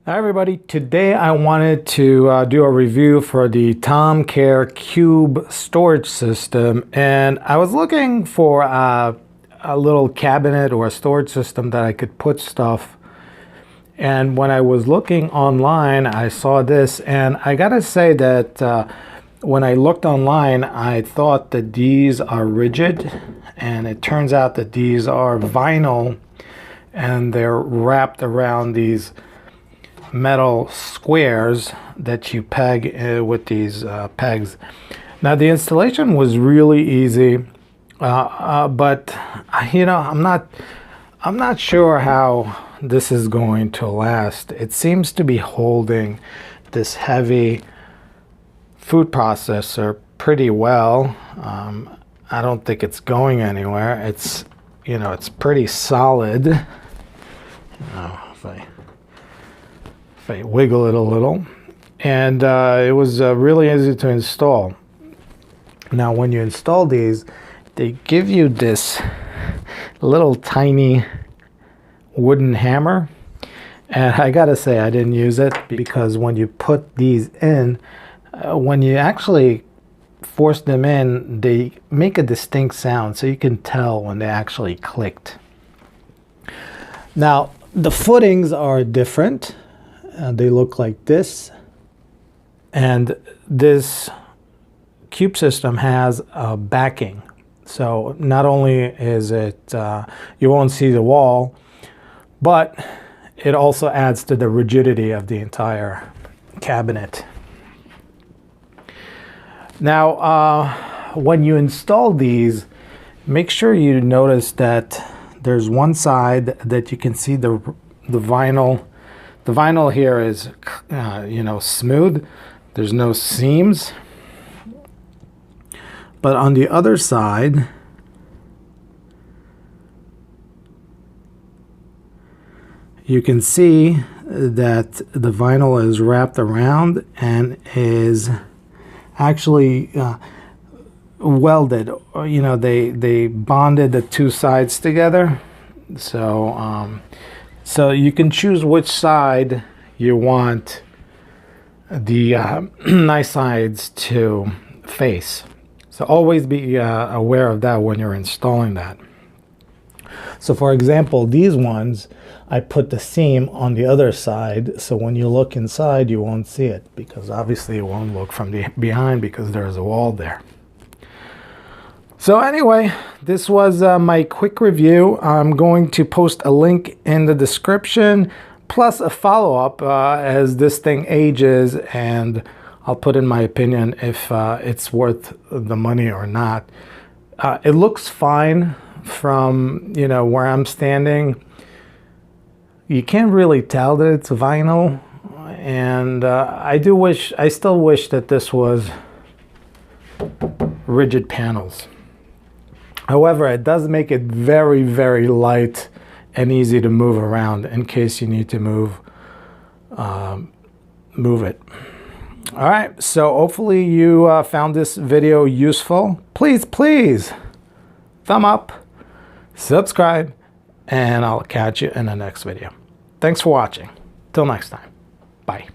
Hi everybody, today I wanted to do a review for the TomCare Cube storage system, and I was looking for a little cabinet or a storage system that I could put stuff. And when I was looking online, I saw this, and I gotta say that when I looked online, I thought that these are rigid, and it turns out that these are vinyl, and they're wrapped around these metal squares that you peg with these pegs. Now the installation was really easy, but I'm not sure how this is going to last. It seems to be holding this heavy food processor pretty well. I don't think it's going anywhere. It's pretty solid. If I wiggle it a little, and it was really easy to install. Now when you install these, they give you this little tiny wooden hammer, and I gotta say I didn't use it because when you put these in, when you actually force them in, they make a distinct sound, so you can tell when they actually clicked. Now the footings are different. They look like this, and this cube system has a backing, so not only is it you won't see the wall, but it also adds to the rigidity of the entire cabinet. Now when you install these, make sure you notice that there's one side that you can see the vinyl. The vinyl here is, smooth. There's no seams. But on the other side, you can see that the vinyl is wrapped around and is actually welded. They bonded the two sides together. So you can choose which side you want the nice sides to face. So always be aware of that when you're installing that. So for example, these ones, I put the seam on the other side, so when you look inside, you won't see it, because obviously it won't look from the behind because there's a wall there. So anyway, this was my quick review. I'm going to post a link in the description, plus a follow-up as this thing ages, and I'll put in my opinion if it's worth the money or not. It looks fine from where I'm standing. You can't really tell that it's vinyl, and I still wish that this was rigid panels. However, it does make it very, very light and easy to move around in case you need to move it. All right, so hopefully you found this video useful. Please thumb up, subscribe, and I'll catch you in the next video. Thanks for watching. Till next time. Bye.